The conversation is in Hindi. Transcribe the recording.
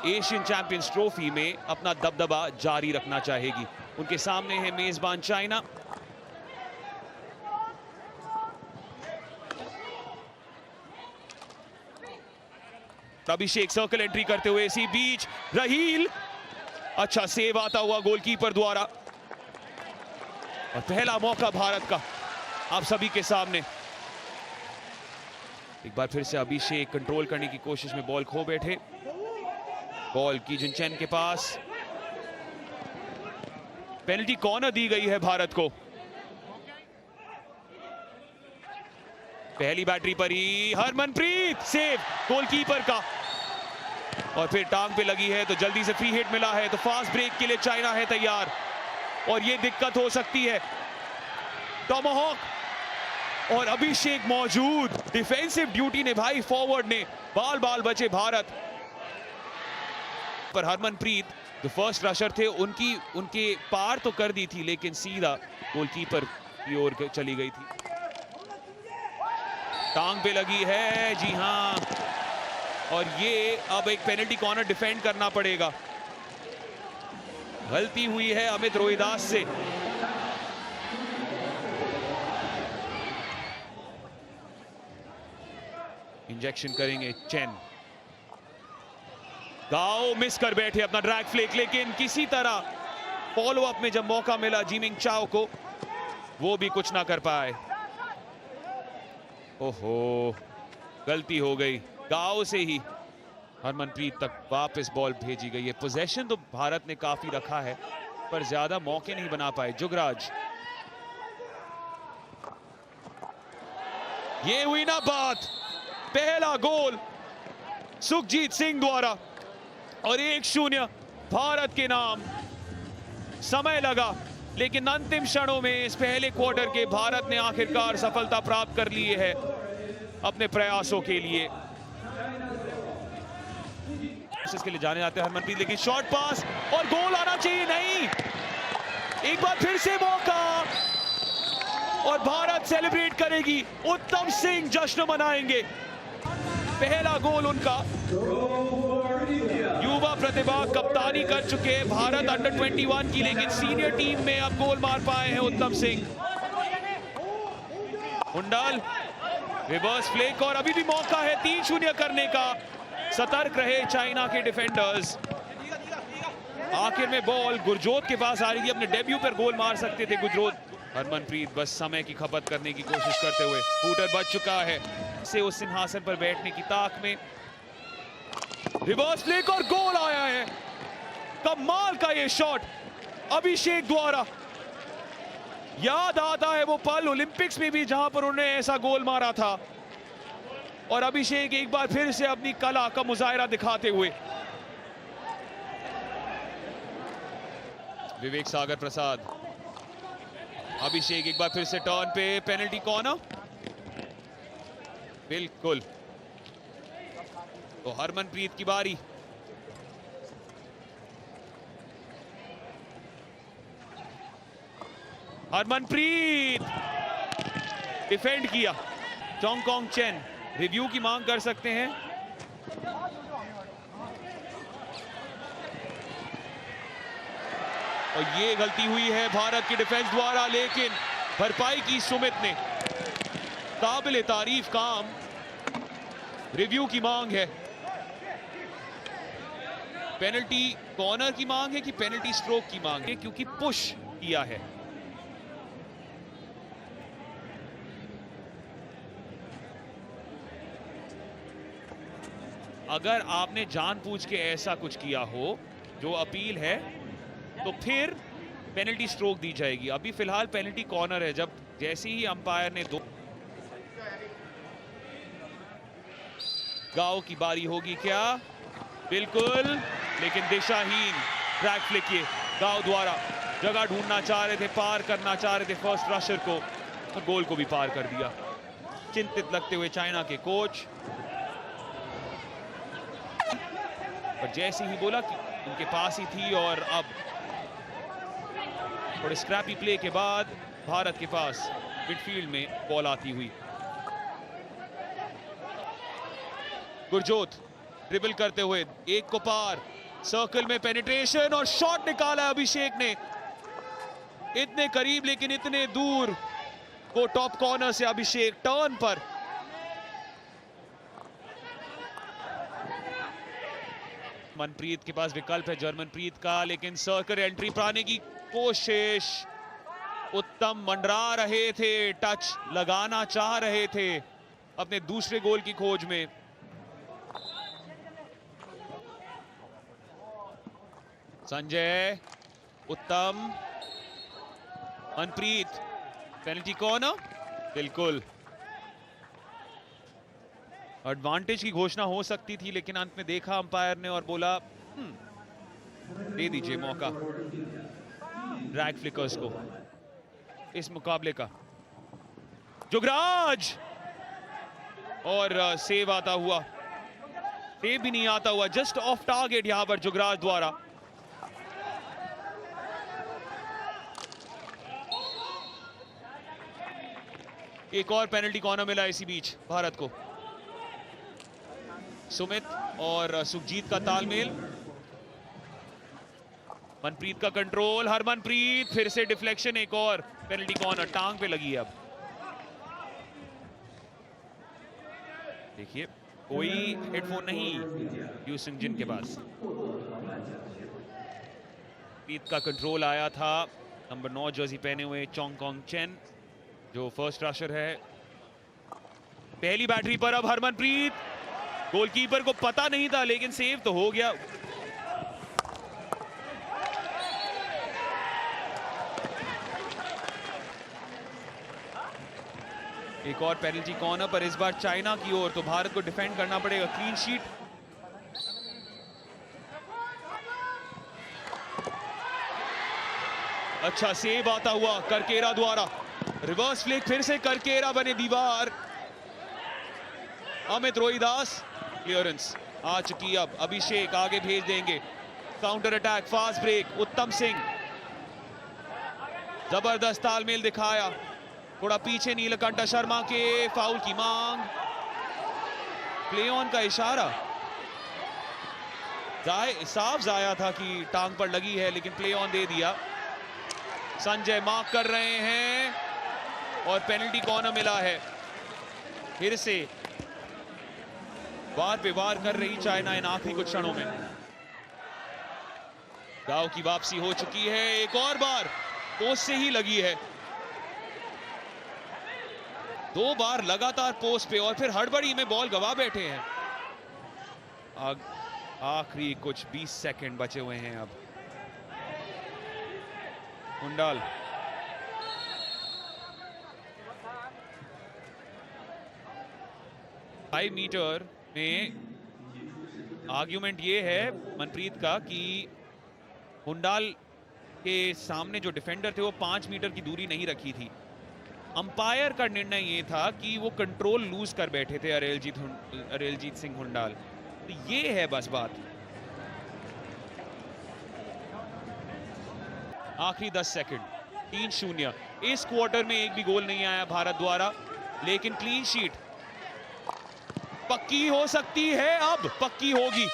एशियन चैंपियंस ट्रॉफी में अपना दबदबा जारी रखना चाहेगी। उनके सामने है मेजबान चाइना। अभिषेक सर्कल एंट्री करते हुए इसी बीच रहील, अच्छा सेव आता हुआ गोलकीपर द्वारा। और पहला मौका भारत का आप सभी के सामने। एक बार फिर से अभिषेक कंट्रोल करने की कोशिश में बॉल खो बैठे। बॉल की जिनचैन के पास, पेनल्टी कॉर्नर दी गई है भारत को। पहली बैटरी पर ही हरमनप्रीत, सेव गोलकीपर का। और फिर टांग पे लगी है तो जल्दी से फ्री हिट मिला है, तो फास्ट ब्रेक के लिए चाइना है तैयार। और ये दिक्कत हो सकती है। टॉमहॉक और अभिषेक मौजूद, डिफेंसिव ड्यूटी निभाई फॉरवर्ड ने, बाल बाल बचे भारत। पर हरमनप्रीत जो फर्स्ट रशर थे उनके पार तो कर दी थी, लेकिन सीधा गोलकीपर की ओर चली गई थी। टांग पे लगी है, जी हां। और ये अब एक पेनल्टी कॉर्नर डिफेंड करना पड़ेगा। गलती हुई है अमित रोहिदास से। इंजेक्शन करेंगे चेन। गाओ मिस कर बैठे अपना ड्रैग फ्लिक, लेकिन किसी तरह फॉलो अप में जब मौका मिला जीमिंग चाओ को, वो भी कुछ ना कर पाए। ओहो, गलती हो गई। गाओ से ही हरमनप्रीत तक वापस बॉल भेजी गई है। पोजेशन तो भारत ने काफी रखा है, पर ज्यादा मौके नहीं बना पाए। जुगराज, ये हुई ना बात। पहला गोल सुखजीत सिंह द्वारा और 1-0 भारत के नाम। समय लगा, लेकिन अंतिम क्षणों में इस पहले क्वार्टर के भारत ने आखिरकार सफलता प्राप्त कर ली है अपने प्रयासों के लिए। इसके लिए जाने जाते हैं हरमनप्रीत, लेकिन शॉर्ट पास और गोल आना चाहिए, नहीं। एक बार फिर से मौका और भारत सेलिब्रेट करेगी। उत्तम सिंह जश्न मनाएंगे। पहला गोल उनका। युवा प्रतिभा, कप्तानी कर चुके हैं भारत अंडर 21 की, लेकिन सीनियर टीम में अब गोल मार पाए हैं उत्तम सिंह। हुंडाल रिवर्स फ्लिक, और अभी भी मौका है 3-0 करने का। सतर्क रहे चाइना के डिफेंडर्स। आखिर में बॉल गुरजोत के पास आ रही थी, अपने डेब्यू पर गोल मार सकते थे गुरजोत। हरमनप्रीत बस समय की खपत करने की कोशिश करते हुए, शूटर बच चुका है से उस सिंहासन पर बैठने की ताक में। रिवर्स फ्लिक और गोल आया है। कमाल का ये शॉट अभिषेक द्वारा। याद आता है वो पल ओलंपिक्स में भी, जहां पर उन्होंने ऐसा गोल मारा था। और अभिषेक एक बार फिर से अपनी कला का मुजाहिरा दिखाते हुए। विवेक सागर प्रसाद, अभिषेक एक बार फिर से टर्न पे, पेनल्टी कॉर्नर। बिल्कुल, तो हरमनप्रीत की बारी। हरमनप्रीत डिफेंड किया। चोंगकोंग चेन रिव्यू की मांग कर सकते हैं। और ये गलती हुई है भारत की डिफेंस द्वारा, लेकिन भरपाई की सुमित ने। काबिल तारीफ काम। रिव्यू की मांग है। पेनल्टी कॉर्नर की मांग है कि पेनल्टी स्ट्रोक की मांग है, क्योंकि पुश किया है। अगर आपने जानबूझ के ऐसा कुछ किया हो जो अपील है, तो फिर पेनल्टी स्ट्रोक दी जाएगी। अभी फिलहाल पेनल्टी कॉर्नर है। जब जैसे ही अंपायर ने दो, गाओ की बारी होगी क्या? बिल्कुल, लेकिन दिशाहीन ड्रैग फ्लिक किए गाओ द्वारा। जगह ढूंढना चाह रहे थे, पार करना चाह रहे थे फर्स्ट रशर को, तो गोल को भी पार कर दिया। चिंतित लगते हुए चाइना के कोच, पर जैसे ही बोला कि उनके पास ही थी। और अब थोड़े स्क्रैपी प्ले के बाद भारत के पास मिडफील्ड में बॉल आती हुई। गुरजोत ड्रिबल करते हुए, एक को पार, सर्कल में पेनिट्रेशन और शॉट निकाला अभिषेक ने, इतने करीब लेकिन इतने दूर। वो टॉप कॉर्नर से अभिषेक टर्न पर। मनप्रीत के पास विकल्प है जर्मनप्रीत का, लेकिन सर्कल एंट्री पर आने की कोशिश। उत्तम मंडरा रहे थे, टच लगाना चाह रहे थे अपने दूसरे गोल की खोज में। संजय, उत्तम, मनप्रीत, पेनल्टी कॉर्नर, बिल्कुल एडवांटेज की घोषणा हो सकती थी, लेकिन अंत में देखा अंपायर ने और बोला दे दीजिए मौका ड्रैग फ्लिकर्स को इस मुकाबले का। जुगराज और सेव आता हुआ, सेव भी नहीं आता हुआ, जस्ट ऑफ टारगेट यहां पर जुगराज द्वारा। एक और पेनल्टी कॉर्नर मिला इसी बीच भारत को। सुमित और सुखजीत का तालमेल, मनप्रीत का कंट्रोल, हरमनप्रीत फिर से डिफ्लेक्शन, एक और पेनल्टी कॉर्नर, टांग पे लगी है। अब देखिए कोई हेडफोन नहीं यू सिंह जिन के पास। प्रीत का कंट्रोल आया था, नंबर 9 जर्सी पहने हुए चोंग कोंग चेन जो फर्स्ट रशर है। पहली बैटरी पर अब हरमनप्रीत, गोलकीपर को पता नहीं था लेकिन सेव तो हो गया। एक और पेनल्टी कॉर्नर पर, इस बार चाइना की ओर, तो भारत को डिफेंड करना पड़ेगा। क्लीन शीट, अच्छा सेव आता हुआ करकेरा द्वारा, रिवर्स फ्लिक, फिर से करकेरा बने दीवार। अमित रोहिदास, क्लियरेंस आ चुकी, अब अभिषेक आगे भेज देंगे, काउंटर अटैक, फास्ट ब्रेक, उत्तम सिंह, जबरदस्त तालमेल दिखाया, थोड़ा पीछे नीलकंठ शर्मा के, फाउल की मांग, प्ले ऑन का इशारा, साफ जाया था कि टांग पर लगी है लेकिन प्ले ऑन दे दिया। संजय मार्क कर रहे हैं और पेनल्टी कॉर्नर मिला है। फिर से वार पे वार कर रही चाइना इन आखिरी कुछ क्षणों में। दाव की वापसी हो चुकी है, एक और बार पोस्ट से ही लगी है, 2 बार लगातार पोस्ट पे और फिर हड़बड़ी में बॉल गवा बैठे हैं। आखिरी कुछ 20 सेकंड बचे हुए हैं अब। हुंडाल, फाइव मीटर में आर्ग्यूमेंट ये है मनप्रीत का कि हुंडाल के सामने जो डिफेंडर थे वो 5 मीटर की दूरी नहीं रखी थी। अंपायर का निर्णय ये था कि वो कंट्रोल लूज कर बैठे थे अरेलजीत सिंह हुंडाल। तो ये है बस बात। आखिरी 10 सेकंड, 3-0। इस क्वार्टर में एक भी गोल नहीं आया भारत द्वारा, लेकिन क्लीन शीट पक्की हो सकती है, अब पक्की होगी।